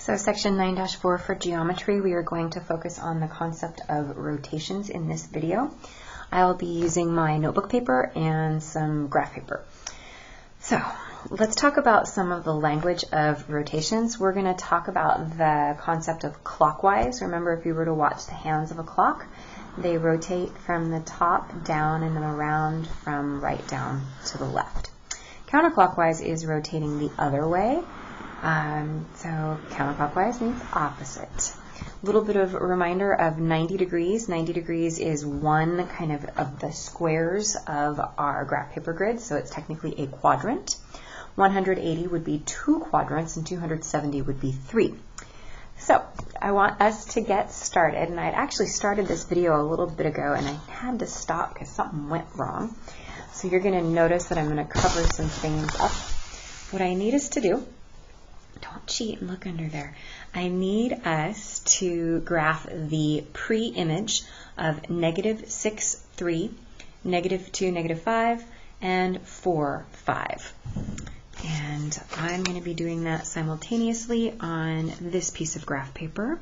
So section 9-4 for geometry, we are going to focus on the concept of rotations in this video. I'll be using my notebook paper and some graph paper. So let's talk about some of the language of rotations. We're going to talk about the concept of clockwise. Remember, if you were to watch the hands of a clock, they rotate from the top down and then around from right down to the left. Counterclockwise is rotating the other way. So counterclockwise means opposite. A little bit of a reminder of 90 degrees. 90 degrees is one kind of the squares of our graph paper grid, so it's technically a quadrant. 180 would be 2 quadrants and 270 would be 3. So I want us to get started, and I'd actually started this video a little bit ago and I had to stop because something went wrong. So you're going to notice that I'm going to cover some things up. What I need us to do, don't cheat and look under there. I need us to graph the pre-image of -6, 3, -2, -5, and 4, 5. And I'm going to be doing that simultaneously on this piece of graph paper.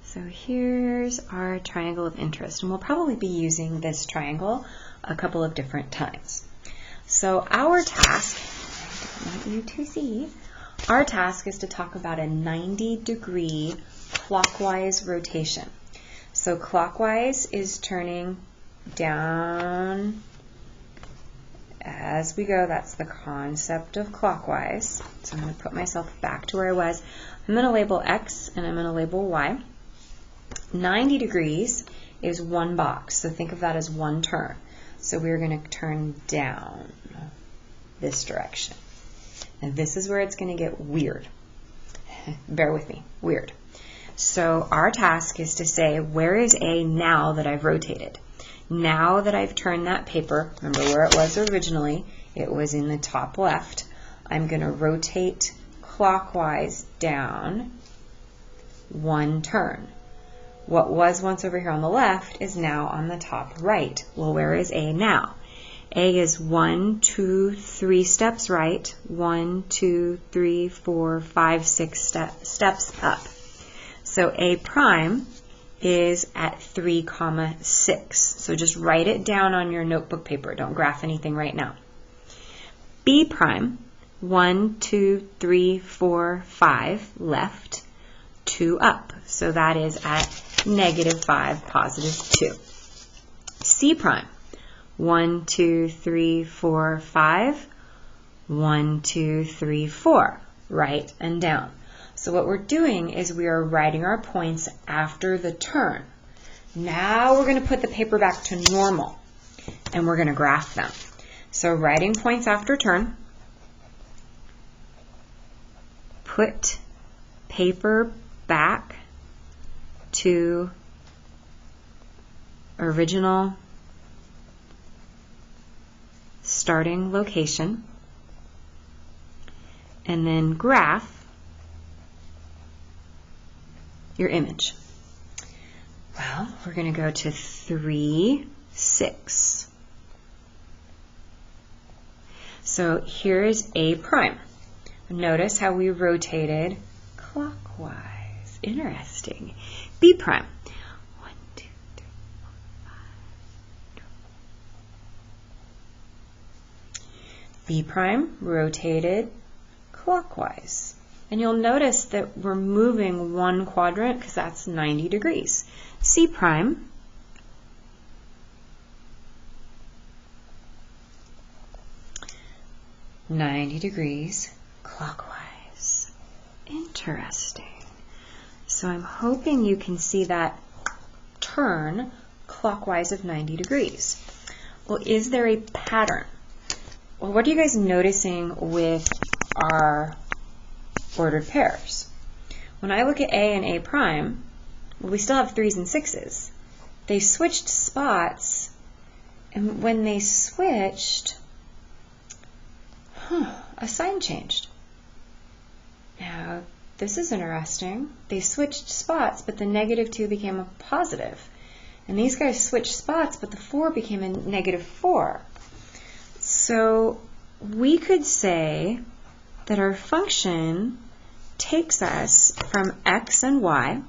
So here's our triangle of interest, and we'll probably be using this triangle a couple of different times. So our task, I don't want you to see, our task is to talk about a 90-degree clockwise rotation. So clockwise is turning down as we go. That's the concept of clockwise. So I'm going to put myself back to where I was. I'm going to label X and I'm going to label Y. 90 degrees is one box, so think of that as one turn. So we're going to turn down this direction. And this is where it's going to get weird. Bear with me, weird. So our task is to say, where is A now that I've rotated? Now that I've turned that paper, remember where it was originally, it was in the top left. I'm going to rotate clockwise down one turn. What was once over here on the left is now on the top right. Well, where is A now? A is 1, 2, 3 steps right, 1, 2, 3, 4, 5, 6 steps up. So A prime is at 3, 6. So just write it down on your notebook paper. Don't graph anything right now. B prime, 1, 2, 3, 4, 5 left, 2 up. So that is at -5, +2. C prime, 1, 2, 3, 4, 5, 1, 2, 3, 4, right and down. So what we're doing is we are writing our points after the turn. Now we're going to put the paper back to normal and we're going to graph them. So writing points after turn, put paper back to original starting location, and then graph your image. Well, we're going to go to 3, 6. So here's A prime. Notice how we rotated clockwise. Interesting. B prime. 1, 2, 3, 4, 5. B prime rotated clockwise. And you'll notice that we're moving one quadrant because that's 90 degrees. C prime. -90 degrees clockwise. Interesting. So I'm hoping you can see that turn clockwise of 90 degrees. Well, is there a pattern? Well, what are you guys noticing with our ordered pairs? When I look at A and A prime, well, we still have 3s and 6s. They switched spots, and when they switched, a sign changed. Now, this is interesting. They switched spots, but the -2 became a positive. And these guys switched spots, but the 4 became a -4. So we could say that our function takes us from x and y.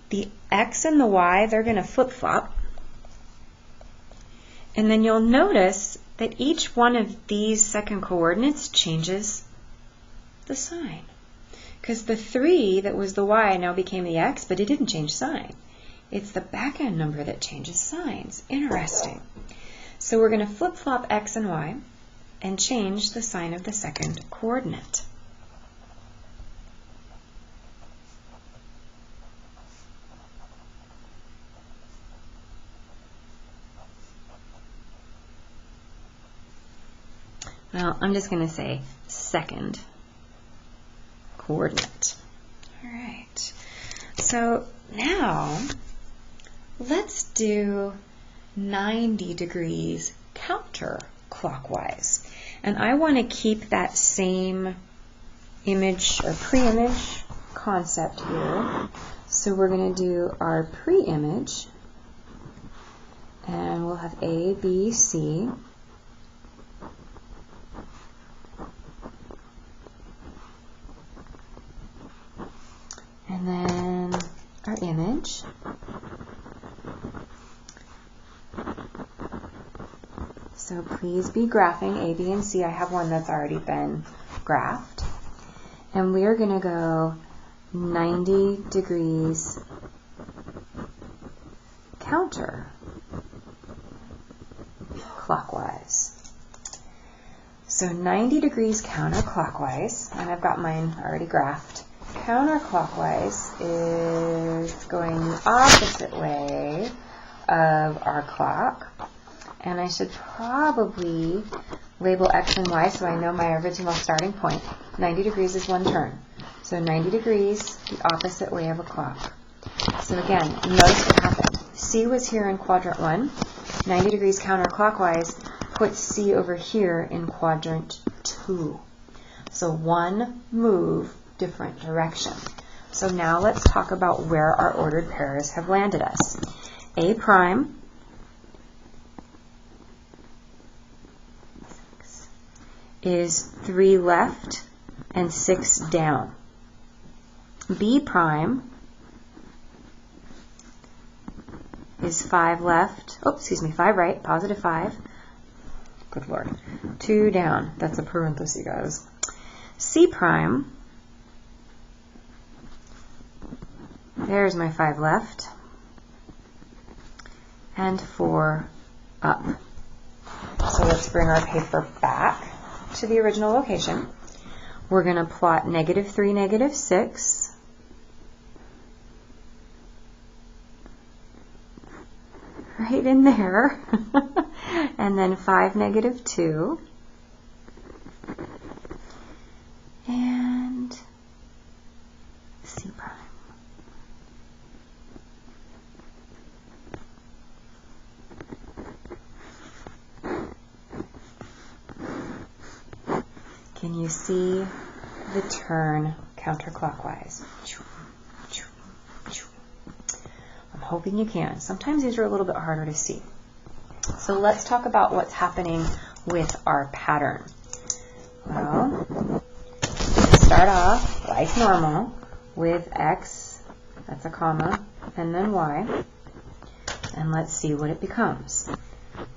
The x and the y, they're going to flip-flop. And then you'll notice that each one of these second coordinates changes the sign. Because the 3 that was the y now became the x, but it didn't change sign. It's the back end number that changes signs. Interesting. So we're going to flip-flop x and y and change the sign of the second coordinate. Well, I'm just going to say second coordinate. All right. So now let's do 90 degrees counterclockwise. And I want to keep that same image or pre-image concept here. So we're going to do our pre-image, and we'll have A, B, C. And then our image. So please be graphing A, B, and C. I have one that's already been graphed. And we are going to go 90 degrees counterclockwise. So 90 degrees counterclockwise, and I've got mine already graphed. Counterclockwise is going the opposite way of our clock. And I should probably label x and y so I know my original starting point. 90 degrees is one turn. So 90 degrees, the opposite way of a clock. So again, notice what happened. C was here in quadrant 1. 90 degrees counterclockwise puts C over here in quadrant 2. So one move, different direction. So now let's talk about where our ordered pairs have landed us. A prime is 3 left and 6 down. B prime is 5 left, 5 right, positive 5. Good Lord. 2 down. That's a parenthesis, guys. C prime, there's my 5 left, and 4 up. So let's bring our paper back to the original location. We're going to plot -3, -6. Right in there. And then 5, -2. And C prime. Can you see the turn counterclockwise? I'm hoping you can. Sometimes these are a little bit harder to see. So let's talk about what's happening with our pattern. Well, we start off like normal with x, that's a comma, and then y. And let's see what it becomes.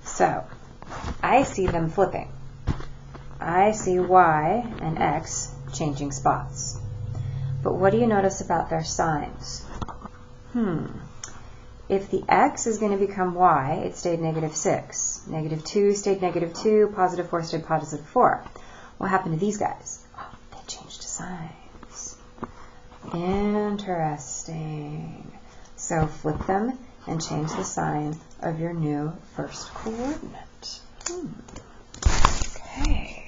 So I see them flipping. I see y and x changing spots. But what do you notice about their signs? If the x is going to become y, it stayed -6. -2 stayed -2, positive 4 stayed positive 4. What happened to these guys? Oh, they changed signs. Interesting. So flip them and change the sign of your new first coordinate. Okay.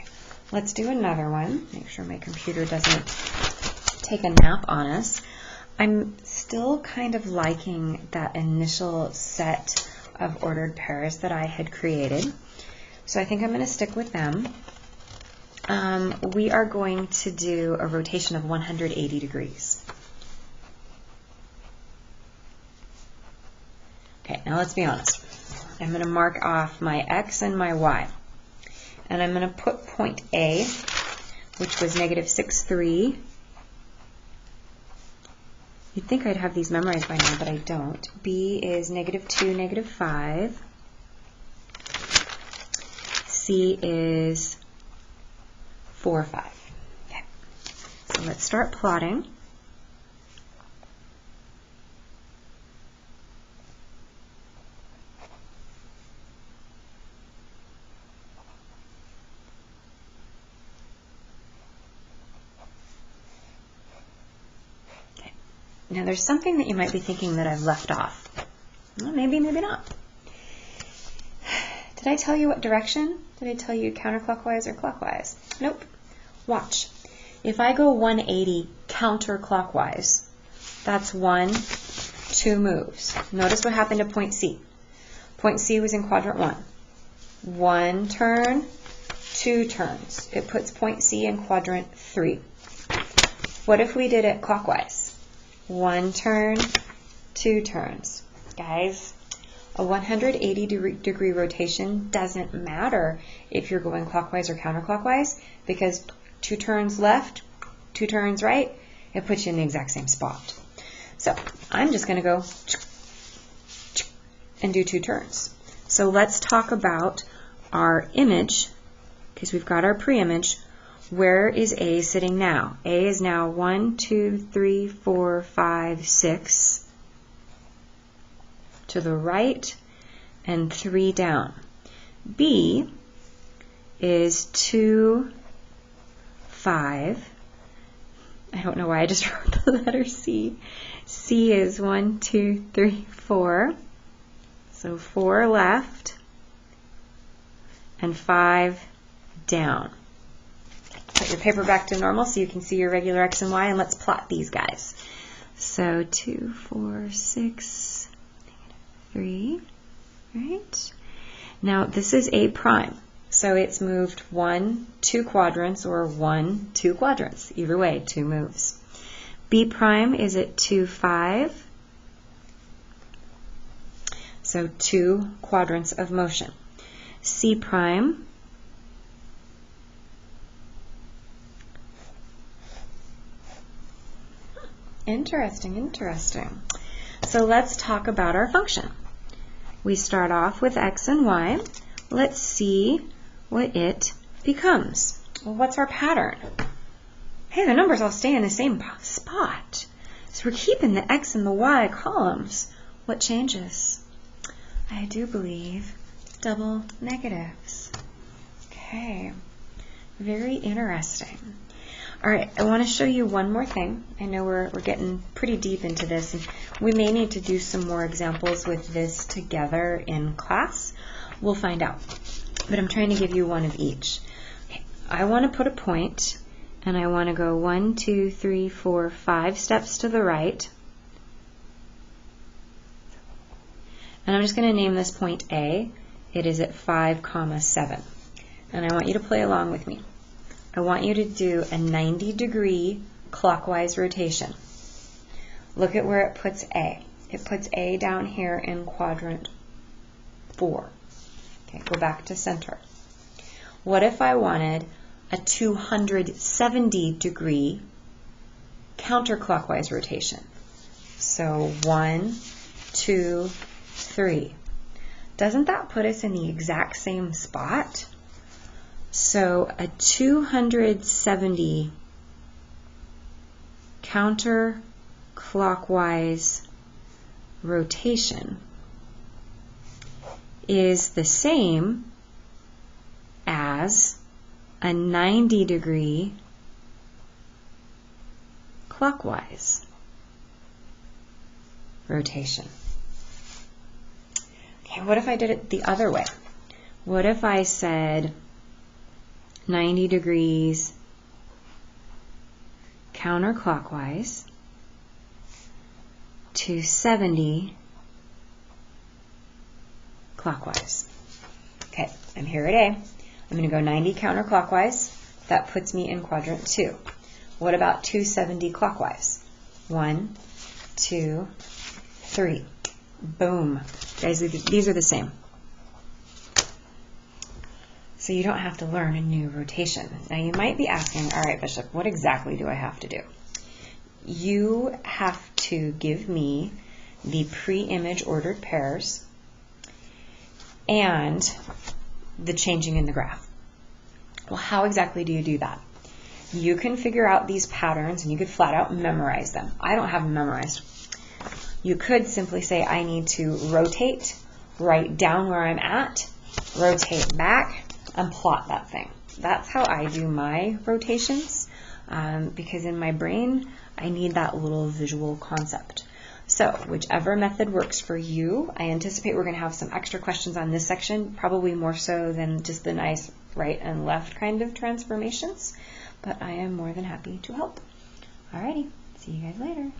Let's do another one. Make sure my computer doesn't take a nap on us. I'm still kind of liking that initial set of ordered pairs that I had created. So I think I'm going to stick with them. we are going to do a rotation of 180 degrees. Okay, now let's be honest. I'm going to mark off my X and my Y. And I'm going to put point A, which was negative 6, 3. You'd think I'd have these memorized by now, but I don't. B is negative 2, negative 5. C is 4, 5. Okay. So let's start plotting. Now there's something that you might be thinking that I've left off. Well, maybe, maybe not. Did I tell you what direction? Did I tell you counterclockwise or clockwise? Nope. Watch. If I go 180 counterclockwise, that's 1, 2 moves. Notice what happened to point C. Point C was in quadrant 1. 1 turn, 2 turns. It puts point C in quadrant 3. What if we did it clockwise? 1 turn, 2 turns. Guys, a 180 degree rotation doesn't matter if you're going clockwise or counterclockwise, because 2 turns left, 2 turns right, it puts you in the exact same spot. So I'm just going to go and do 2 turns. So let's talk about our image, because we've got our pre-image. Where is A sitting now? A is now 1, 2, 3, 4, 5, 6 to the right and 3 down. B is 2, 5. I don't know why I just wrote the letter C. C is 1, 2, 3, 4. So 4 left and 5 down. Put your paper back to normal so you can see your regular X and Y, and let's plot these guys. So 2, 4, 6, 3, right? Now this is A prime, so it's moved 1, 2 quadrants, or 1, 2 quadrants. Either way, 2 moves. B prime is at 2, 5, so 2 quadrants of motion. C prime Interesting, interesting. So let's talk about our function. We start off with X and Y. Let's see what it becomes. Well, what's our pattern? Hey, the numbers all stay in the same spot. So we're keeping the X and the Y columns. What changes? I do believe double negatives. Okay, very interesting. All right, I want to show you one more thing. I know we're getting pretty deep into this, and we may need to do some more examples with this together in class. We'll find out. But I'm trying to give you one of each. Okay, I want to put a point, and I want to go 1, 2, 3, 4, 5 steps to the right. And I'm just going to name this point A. It is at 5, 7. And I want you to play along with me. I want you to do a 90-degree clockwise rotation. Look at where it puts A. It puts A down here in quadrant 4. Okay, go back to center. What if I wanted a 270-degree counterclockwise rotation? So 1, 2, 3. Doesn't that put us in the exact same spot? So a 270 counterclockwise rotation is the same as a 90-degree clockwise rotation. Okay, what if I did it the other way? What if I said 90 degrees counterclockwise to 70 clockwise? Okay, I'm here at A. I'm going to go 90 counterclockwise That puts me in quadrant 2. What about 270 clockwise? 1, 2, 3. Boom. Guys, these are the same. So you don't have to learn a new rotation. Now you might be asking, all right, Bishop, what exactly do I have to do? You have to give me the pre-image ordered pairs and the changing in the graph. Well, how exactly do you do that? You can figure out these patterns and you could flat out memorize them. I don't have them memorized. You could simply say, I need to rotate, write down where I'm at, rotate back, and plot that thing. That's how I do my rotations, because in my brain, I need that little visual concept. So whichever method works for you. I anticipate we're going to have some extra questions on this section, probably more so than just the nice right and left kind of transformations, but I am more than happy to help. Alrighty, see you guys later.